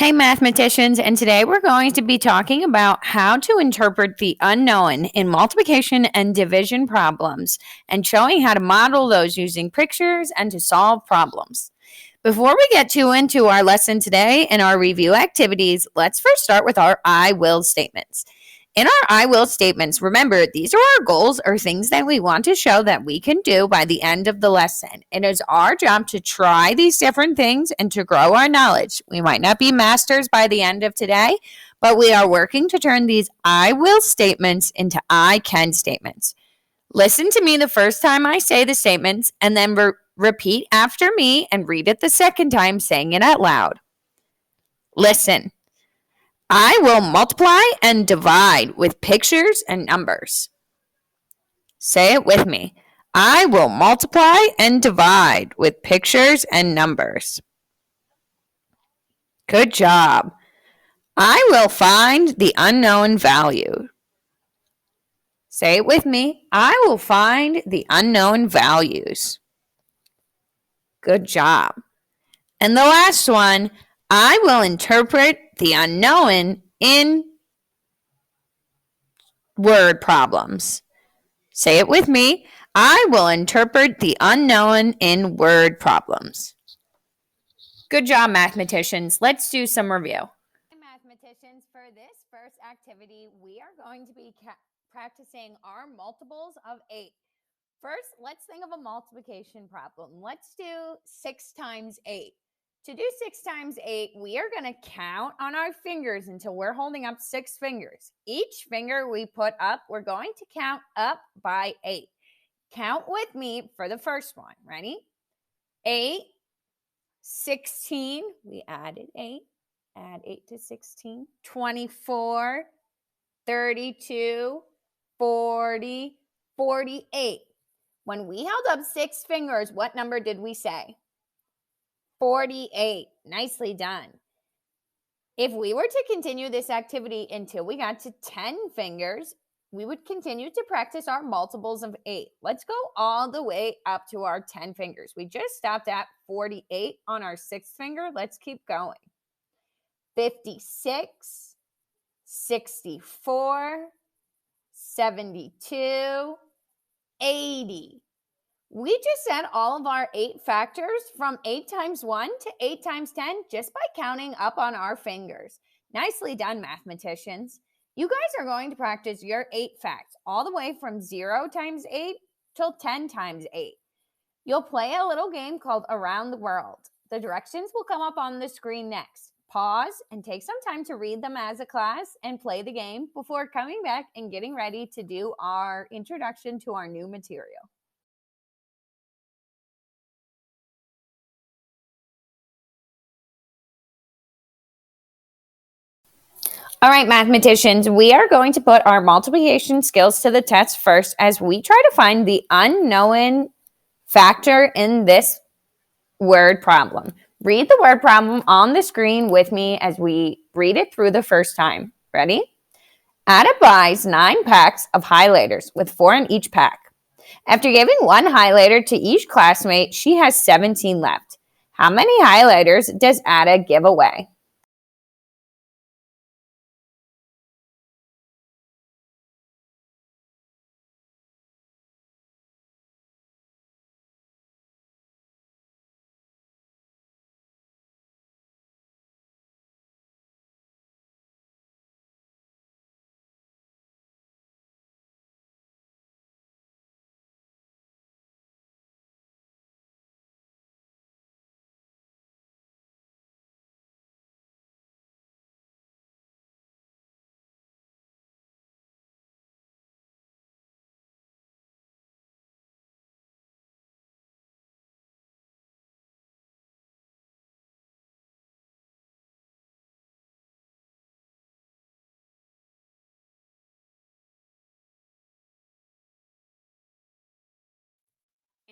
Hey, mathematicians, and today we're going to be talking about how to interpret the unknown in multiplication and division problems and showing how to model those using pictures and to solve problems. Before we get too into our lesson today and our review activities, let's first start with our I will statements. In our I will statements, remember, these are our goals or things that we want to show that we can do by the end of the lesson. It is our job to try these different things and to grow our knowledge. We might not be masters by the end of today, but we are working to turn these I will statements into I can statements. Listen to me the first time I say the statements and then repeat after me and read it the second time, saying it out loud. Listen. I will multiply and divide with pictures and numbers. Say it with me. I will multiply and divide with pictures and numbers. Good job. I will find the unknown value. Say it with me. I will find the unknown values. Good job. And the last one, I will interpret the unknown in word problems. Say it with me. I will interpret the unknown in word problems. Good job, mathematicians. Let's do some review. Mathematicians, for this first activity, we are going to be practicing our multiples of 8. First, let's think of a multiplication problem. Let's do 6 times 8. To do 6 times 8, we are going to count on our fingers until we're holding up 6 fingers. Each finger we put up, we're going to count up by 8. Count with me for the first one. Ready? 8, 16. We added 8. Add 8 to 16. 24, 32, 40, 48. When we held up 6 fingers, what number did we say? 48. Nicely done. If we were to continue this activity until we got to 10 fingers, we would continue to practice our multiples of 8. Let's go all the way up to our 10 fingers. We just stopped at 48 on our 6th finger. Let's keep going. 56, 64, 72, 80. We just said all of our 8 factors from 8 times 1 to 8 times 10 just by counting up on our fingers. Nicely done, mathematicians. You guys are going to practice your 8 facts all the way from 0 times 8 till 10 times 8. You'll play a little game called Around the World. The directions will come up on the screen next. Pause and take some time to read them as a class and play the game before coming back and getting ready to do our introduction to our new material. All right, mathematicians, we are going to put our multiplication skills to the test first as we try to find the unknown factor in this word problem. Read the word problem on the screen with me as we read it through the first time. Ready? Ada buys 9 packs of highlighters with 4 in each pack. After giving 1 highlighter to each classmate, she has 17 left. How many highlighters does Ada give away?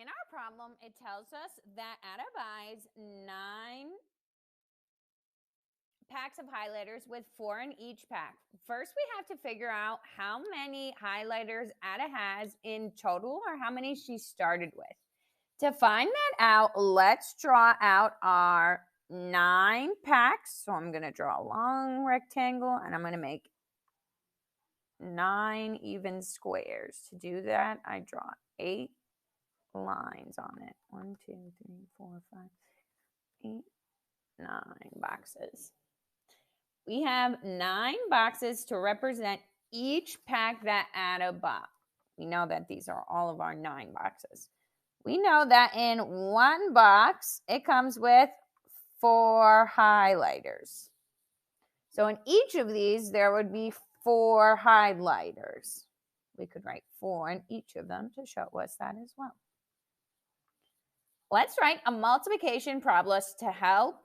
In our problem, it tells us that Ada buys 9 packs of highlighters with 4 in each pack. First, we have to figure out how many highlighters Ada has in total or how many she started with. To find that out, let's draw out our 9 packs. So I'm going to draw a long rectangle and I'm going to make 9 even squares. To do that, I draw 8 lines on it. 1, 2, 3, 4, 5, 8, 9 boxes. We have 9 boxes to represent each pack that Ada bought. We know that these are all of our 9 boxes. We know that in one box, it comes with 4 highlighters. So in each of these, there would be 4 highlighters. We could write 4 in each of them to show us that as well. Let's write a multiplication problem to help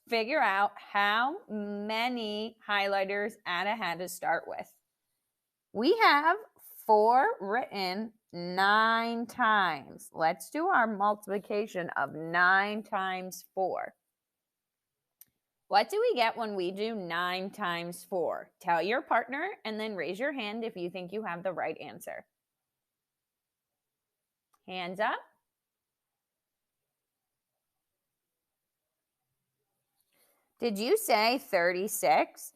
figure out how many highlighters Ada had to start with. We have 4 written 9 times. Let's do our multiplication of 9 times 4. What do we get when we do 9 times 4? Tell your partner and then raise your hand if you think you have the right answer. Hands up. Did you say 36?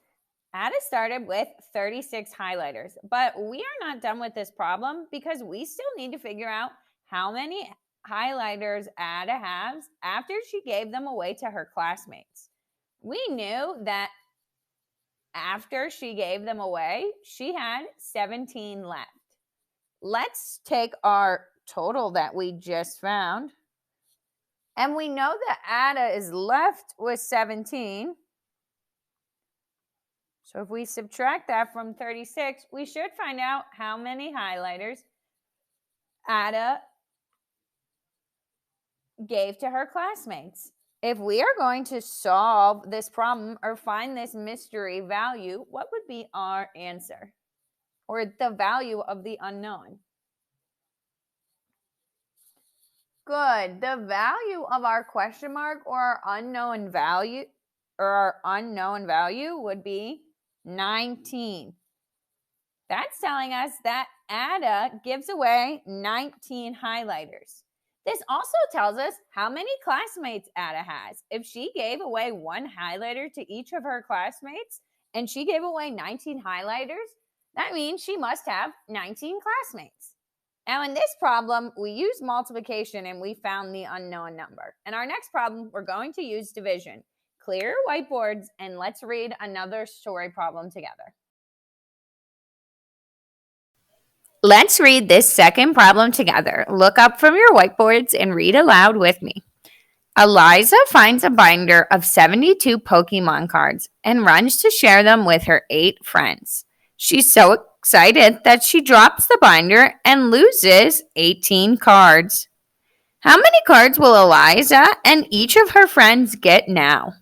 Ada started with 36 highlighters, but we are not done with this problem because we still need to figure out how many highlighters Ada has after she gave them away to her classmates. We knew that after she gave them away, she had 17 left. Let's take our total that we just found. And we know that Ada is left with 17. So if we subtract that from 36, we should find out how many highlighters Ada gave to her classmates. If we are going to solve this problem or find this mystery value, what would be our answer? Or the value of the unknown? Good. The value of our question mark or our unknown value would be 19. That's telling us that Ada gives away 19 highlighters. This also tells us how many classmates Ada has. If she gave away 1 highlighter to each of her classmates and she gave away 19 highlighters, that means she must have 19 classmates. Now in this problem, we used multiplication and we found the unknown number. In our next problem, we're going to use division. Clear your whiteboards and let's read another story problem together. Let's read this second problem together. Look up from your whiteboards and read aloud with me. Eliza finds a binder of 72 Pokemon cards and runs to share them with her 8 friends. She's so excited that she drops the binder and loses 18 cards. How many cards will Eliza and each of her friends get now?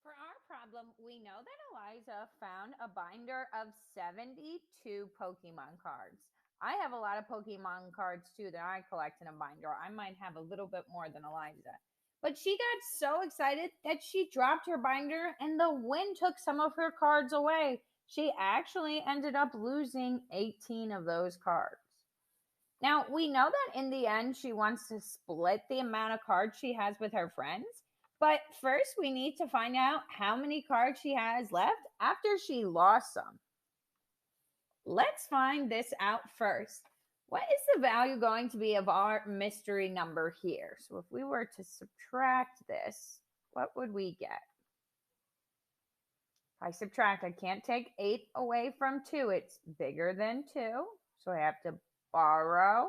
For our problem, we know that Eliza found a binder of 72 Pokemon cards. I have a lot of Pokemon cards too that I collect in a binder. I might have a little bit more than Eliza. But she got so excited that she dropped her binder and the wind took some of her cards away. She actually ended up losing 18 of those cards. Now, we know that in the end, she wants to split the amount of cards she has with her friends. But first, we need to find out how many cards she has left after she lost some. Let's find this out first. What is the value going to be of our mystery number here? So if we were to subtract this, what would we get? If I subtract, I can't take 8 away from 2. It's bigger than 2. So I have to borrow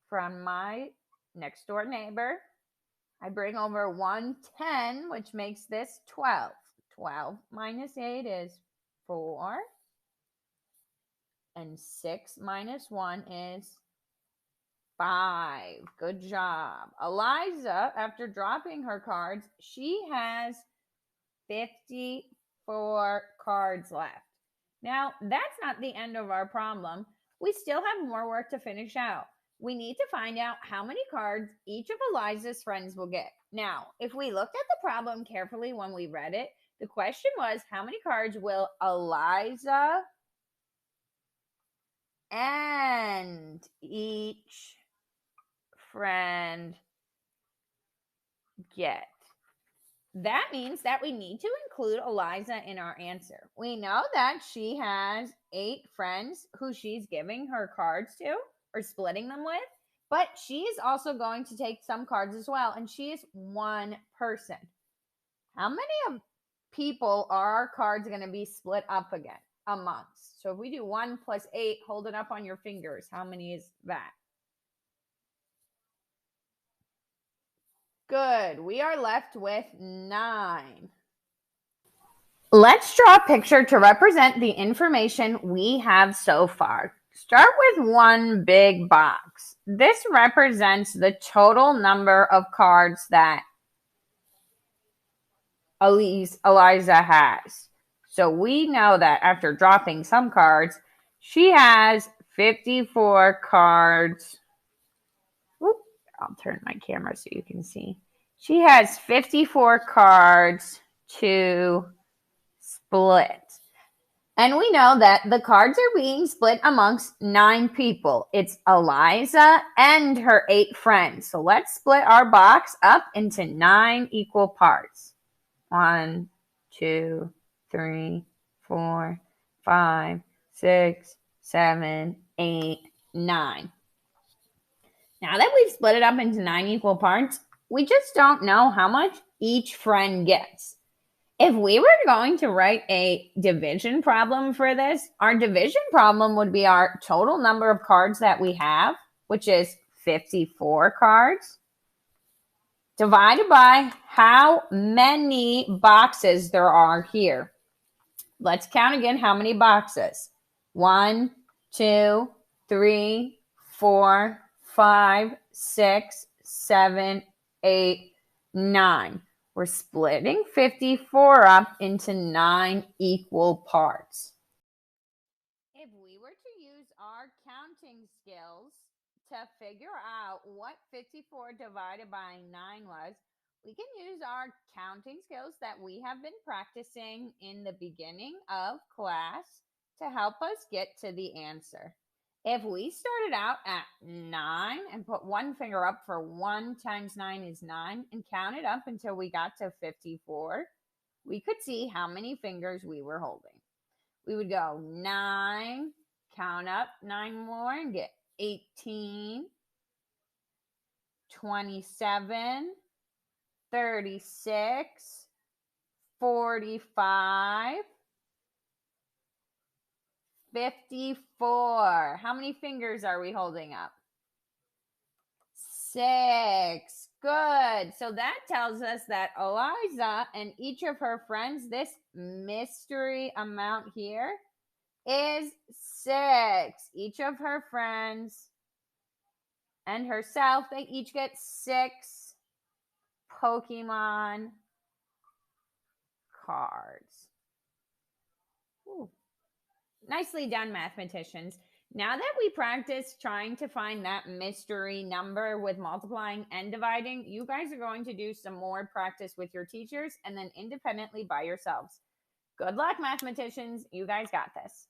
from my next door neighbor. I bring over 110, which makes this 12. 12 minus 8 is 4. And 6 minus 1 is 5. Good job. Eliza, after dropping her cards, she has 54 cards left. Now, that's not the end of our problem. We still have more work to finish out. We need to find out how many cards each of Eliza's friends will get. Now, if we looked at the problem carefully when we read it, the question was, how many cards will Eliza and each friend get. That means that we need to include Eliza in our answer. We know that she has 8 friends who she's giving her cards to or splitting them with, but she is also going to take some cards as well, and she is one person. How many people are our cards going to be split up again amongst? So if we do 1 plus 8, hold it up on your fingers. How many is that? Good. We are left with 9. Let's draw a picture to represent the information we have so far. Start with one big box. This represents the total number of cards that Eliza has. So we know that after dropping some cards, she has 54 cards. Whoop, I'll turn my camera so you can see. She has 54 cards to split. And we know that the cards are being split amongst 9 people. It's Eliza and her 8 friends. So let's split our box up into 9 equal parts. 1, 2, 3, 4, 5, 6, 7, 8, 9. Now that we've split it up into 9 equal parts, we just don't know how much each friend gets. If we were going to write a division problem for this, our division problem would be our total number of cards that we have, which is 54 cards, divided by how many boxes there are here. Let's count again how many boxes. 1, 2, 3, 4, 5, 6, 7, 8, 9. We're splitting 54 up into 9 equal parts. If we were to use our counting skills to figure out what 54 divided by 9 was, we can use our counting skills that we have been practicing in the beginning of class to help us get to the answer. If we started out at 9 and put one finger up for 1 times 9 is 9 and counted up until we got to 54, we could see how many fingers we were holding. We would go 9, count up 9 more and get 18, 27, 36, 45, 54. How many fingers are we holding up? 6. Good. So that tells us that Eliza and each of her friends, this mystery amount here is 6. Each of her friends and herself, they each get 6 Pokemon cards. Ooh. Nicely done, mathematicians. Now that we practice trying to find that mystery number with multiplying and dividing, you guys are going to do some more practice with your teachers and then independently by yourselves. Good luck, mathematicians. You guys got this.